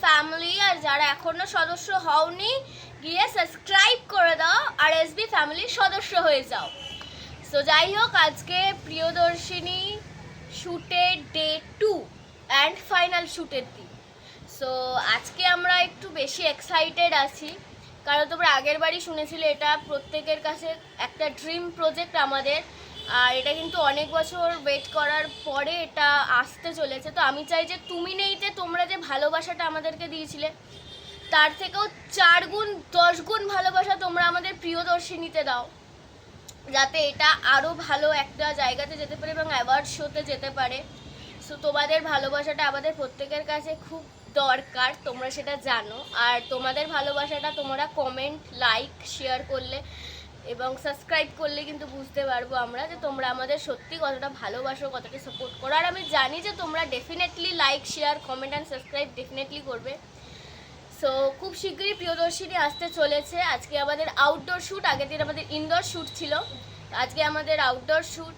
Family, আর যারা এখনো সদস্য হওনি গিয়ে সাবস্ক্রাইব করে দাও আর এসবি ফ্যামিলির সদস্য হয়ে যাও। সো যাই হোক, আজকে প্রিয়দর্শিনী শ্যুটের ডে 2 অ্যান্ড ফাইনাল শ্যুটের দিন। সো আজকে আমরা একটু বেশি এক্সাইটেড আছি, কারণ তোমরা আগের বারই শুনেছিলে এটা প্রত্যেকের কাছে একটা ড্রিম প্রজেক্ট আমাদের, আর এটা কিন্তু অনেক বছর ওয়েট করার পরে এটা আসতে চলেছে। তো আমি চাই যে তুমি নেইতে তোমরা যে ভালোবাসাটা আমাদেরকে দিয়েছিলে তার থেকেও 4 গুণ 10 গুণ ভালোবাসা তোমরা আমাদের প্রিয়দর্শিনীতে দাও, যাতে এটা আরও ভালো একটা জায়গাতে যেতে পারে এবং অ্যাওয়ার্ড শোতে যেতে পারে। সো তোমাদের ভালোবাসাটা আমাদের প্রত্যেকের কাছে খুব দরকার, তোমরা সেটা জানো। আর তোমাদের ভালোবাসাটা তোমরা কমেন্ট, লাইক, শেয়ার করলে এবং সাবস্ক্রাইব করলে কিন্তু বুঝতে পারবো আমরা যে তোমরা আমাদের সত্যি কতটা ভালোবাসো, কতটা সাপোর্ট করো। আর আমি জানি যে তোমরা definitely like, share, comment and subscribe definitely করবে। সো খুব শীঘ্রই প্রিয়দর্শিনী আসতে চলেছে। আজকে আমাদের আউটডোর শ্যুট, আগের দিন আমাদের ইনডোর শ্যুট ছিল, আজকে আমাদের আউটডোর শ্যুট।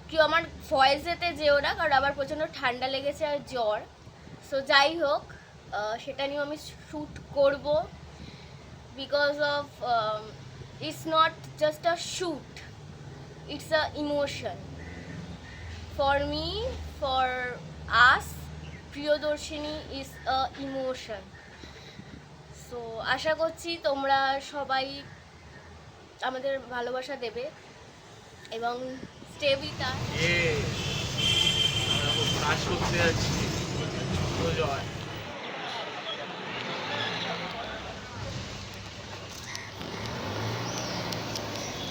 কেউ আমার ভয়েসেতে যেও না, কারণ আবার প্রচণ্ড ঠান্ডা লেগেছে আর জ্বর। সো যাই হোক, সেটা নিয়েও আমি শ্যুট করব, because of it's not just a shoot, it's a emotion for me, for us. Priyadarshini is a emotion. So আশা করছি তোমরা সবাই আমাদের ভালোবাসা দেবে এবং স্টে উইথ আস। আমরা খুব কাজ করতে যাচ্ছি। জয়।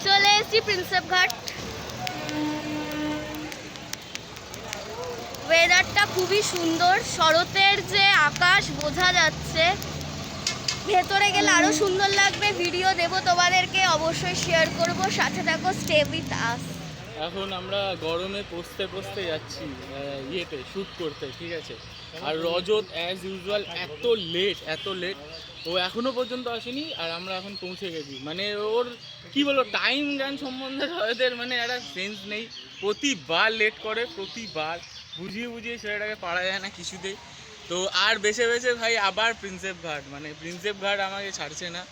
চলে এসেছি প্রিন্সেপ ঘাট। ওয়েদারটা খুবই সুন্দর, শরতের যে আকাশ বোঝা যাচ্ছে, ভেতরে গেলে আরো সুন্দর লাগবে। ভিডিও দেব তোমাদেরকে, অবশ্যই শেয়ার করব, সাথে থাকো, স্টে উইথ আস। এখন আমরা গরমে পৌঁছতে পৌঁছতে যাচ্ছি ইয়েতে শ্যুট করতে, ঠিক আছে। আর রজত অ্যাজ ইউজুয়াল এত লেট, ও এখনো পর্যন্ত আসেনি আর আমরা এখন পৌঁছে গেছি। মানে ওর কি বলবো, টাইম জ্ঞান সম্বন্ধে রজতের মানে একটা সেন্স নেই, প্রতিবার লেট করে, প্রতিবার বুঝিয়ে সেটাকে পারা যায় না কিছুতেই। তো আর বেছে ভাই আবার প্রিন্সেপ ঘাট, মানে প্রিন্সেপ ঘাট আমাকে ছাড়ছে না,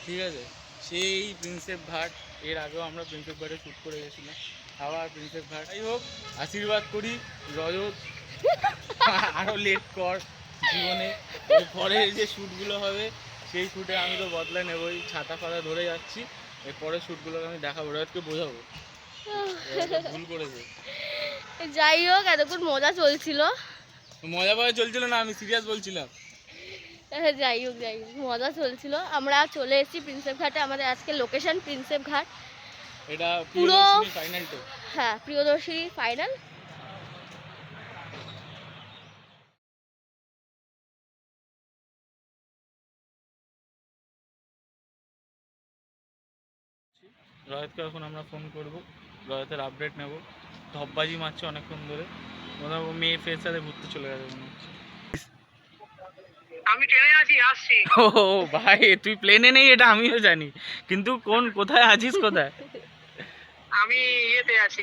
ঠিক আছে। সেই প্রিন্সেপ ঘাট, এর আগেও আমরা প্রিন্সেপ ঘাটে শ্যুট করে গেছিলাম, আবার প্রিন্সেপ ঘাট। যাই হোক, আশীর্বাদ করি রজত আরও লেট কর জীবনে, পরে যে শ্যুটগুলো হবে সেই শ্যুটে আমি তো বদলা নেবই, ছাতা ফাতা ধরে যাচ্ছি। এরপরের শ্যুটগুলোকে আমি দেখাবো, রজতকে বোঝাবো ভুল করেছে। যাই হোক, এতক্ষণ মজা চলছিল। মজা পাওয়া চলছিল না, আমি সিরিয়াস বলছিলাম। যাই হোক মজা চলছিল। আমরা চলে এসেছি প্রিন্সেপ ঘাটে, আমাদের আজকে লোকেশন প্রিন্সেপ ঘাট। এটা পুরো ফাইনাল তো, হ্যাঁ, প্রিয়দর্শিনী ফাইনাল। রজতকে এখন আমরা ফোন করব, রজতের আপডেট নেব। ধপবাজি মারছে অনেকক্ষণ ধরে, ওরা মেয়ে ফের সাথে ঘুরতে চলে গেছে মনে হচ্ছে। আমি ট্রেনে আছি, আসছি। ও ভাই, তুই প্লেনে নেই এটা আমিও জানি, কিন্তু কোথায় আছিস, কোথায়? আমি ইয়েতে আছি,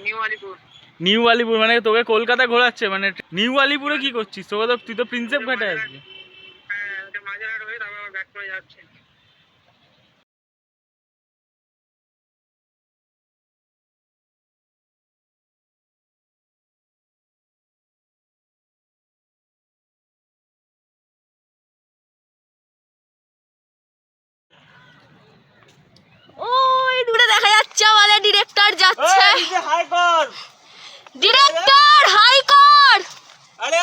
নিউ আলিপুর, মানে তোকে কলকাতা ঘোরাচ্ছে? মানে নিউ আলিপুরে কি করছিস? তুই তো প্রিন্সেপ ঘাটে আসবি। হ্যাঁ, ওটা মাঝেরহাট হয়ে তারপর আবার ব্যাক করে যাচ্ছে। ওই দূরে দেখা যাচ্ছে আমাদের ডিরেক্টর যাচ্ছে। হাই কর ডিরেক্টর, হাই কর। আরে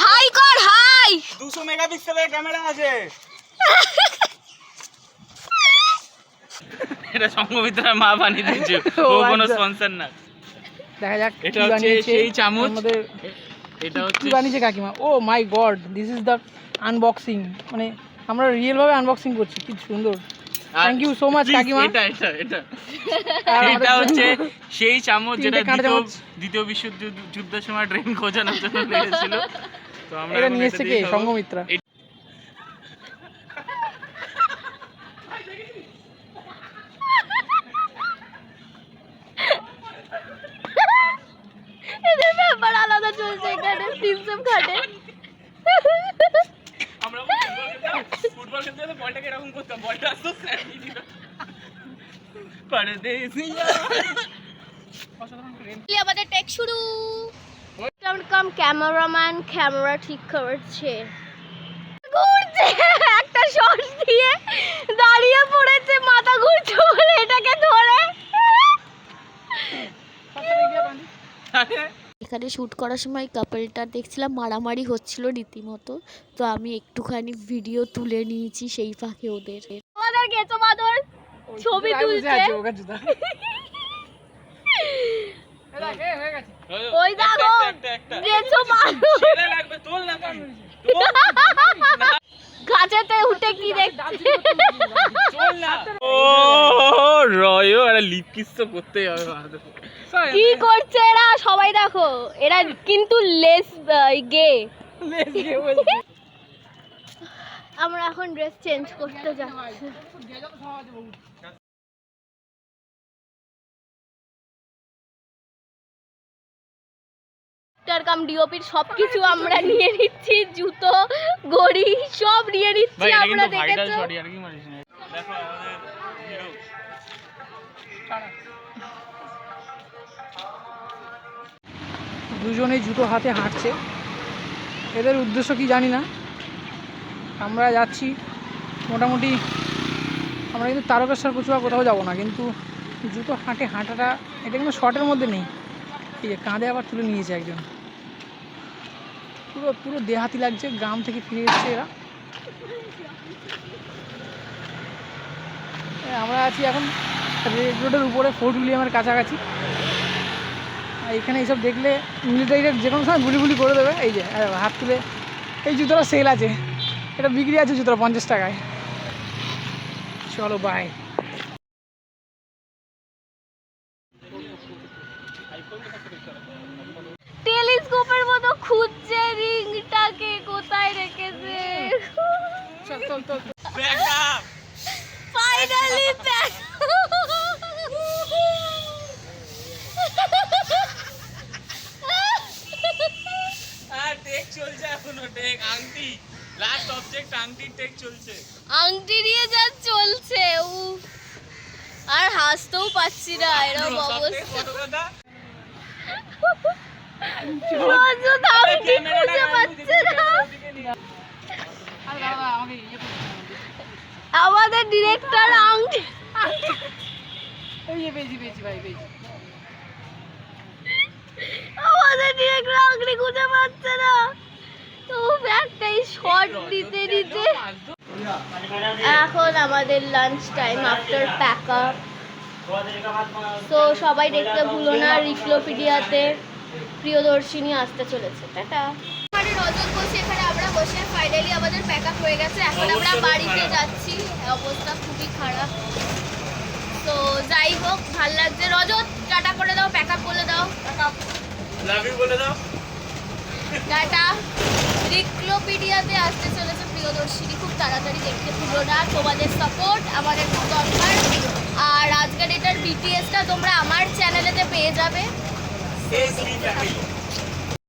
হাই কর, হাই। 200 মেগাপিক্সেলের ক্যামেরা আছে। এটা সংঘমিত্রার মা বানিয়ে দিয়েছে, ও কোনো স্পন্সর না। দেখা যাক এটা হচ্ছে সেই চামচ, আমাদের এটা হচ্ছে কি বানিয়েছে কাকিমা। Oh my god, this is the unboxing, মানে আমরা রিয়েল ভাবে আনবক্সিং করছি, কি সুন্দর। থ্যাংক ইউ সো মাচ কাকিমা। এটা হচ্ছে সেই চামচ যেটা দ্বিতীয় বিশ্বযুদ্ধের সময় ট্রেন খোঁজানোর জন্য লেগেছিল। তো আমরা এটা নিয়ে এসেছে কে? সংঘমিত্রা। এদের ব্যাপার আলাদা চলছে এখানে প্রিন্সেপ ঘাটে। আমরা ফুটবল খেলতে গেলে বলটাকে এরকম করতাম, বলটা আসতো স্যান্ডি দিত পরদেশিয়া। আমাদের টেক শুরু। কাম ক্যামেরাম্যান ক্যামেরা ঠিক করছে, ঘুরছে একটা শর্ট দিয়ে দাঁড়িয়ে পড়েছে, মাথা ঘুরছে বলে এটাকে ধরে। এখানে শ্যুট করার সময় কাপলটা দেখছিলাম মারামারি হচ্ছিল রীতিমতো, তো আমি একটুখানি ভিডিও তুলে নিয়েছি সেই ফাঁকে ওদের। আমাদের গেছো মাদর ছবি তুলছে, ওই দেখো গেছো মাদর গাছেতে উঠে কি দেখছে। ও রয়ও আরে লিপ কিস তো করতেই হবে। কি করছে এরা সবাই দেখো, এরা কিন্তু লেস গে। আমরা এখন ড্রেস চেঞ্জ করতে যাচ্ছি। কাম ডিওপির সবকিছু আমরা নিয়ে নিচ্ছি, জুতো ঘড়ি সব নিয়ে নিচ্ছি আমরা, দেখেছো? দেখো আমাদের হিরো দুজনেই জুতো হাতে হাঁটছে, এদের উদ্দেশ্য কি জানি না। আমরা যাচ্ছি মোটামুটি, আমরা কিন্তু তারকেশ্বর কচুয়া কোথাও যাব না, কিন্তু জুতো হাঁটে হাঁটাটা এটা কিন্তু শর্টের মধ্যে নেই। এই যে কাঁধে আবার তুলে নিয়েছে একজন, পুরো পুরো দেহাতি লাগছে, গ্রাম থেকে ফিরে এসছে এরা। আমরা আছি এখন রেড রোডের উপরে, ফোর্ট উইলিয়ামের কাছাকাছি। আর এখানে এইসব দেখলে মিলিটারিরা যে কোনো সময় গুলি গুলি করে দেবে। এই যে হাত তুলে, এই জুতোটা সেল আছে, এটা বিক্রি আছে জুতোটা 50 টাকায়। চলো বাই। টেলিস্কোপের মতো খুঁজছে রিংটাকে, কোথায় রেখেছে। Finally back. আর টেক চলছে এখনো, টেক আংটি লাস্ট অবজেক্ট আংটি টেক চলছে, আংটি দিয়ে যা চলছে, উফ আর হাসতেও পাচ্ছি না, এরকম অবস্থা। রজত আংটি খুঁজে পাচ্ছে না। আমাদের ডিরেক্টর আংটি, আমাদের ডিরেক্টর আংটি খুঁজে পাচ্ছে না, তো একটাই শর্ট দিতে দিতে। এখন আমাদের lunch time after pack up. তো সবাই দেখতে ভুলো না, রিক্লোপিডিয়াতে প্রিয়দর্শিনী আসতে চলেছে। টাটা। এখানে রজত বসে, এখানে আমরা বসে, ফাইনালি আমাদের প্যাক আপ হয়ে গেছে, এখন আমরা বাড়িতে যাচ্ছি। অবস্থা খুবই খারাপ, তো যাই হোক ভাল লাগছে। রজত টাটা করে দাও, প্যাক আপ বলে দাও, লাভ ইউ বলে দাও, টাটা। রিক্লোপিডিয়াতে আসতে চলেছে প্রিয়দর্শিনী, খুব তাড়াতাড়ি দেখতে ভুলো না, তোমাদের সাপোর্ট আমাদের খুব দরকার। আর আজকের এটার বিটিএসটা তোমরা আমার চ্যানেলেতে পেয়ে যাবে।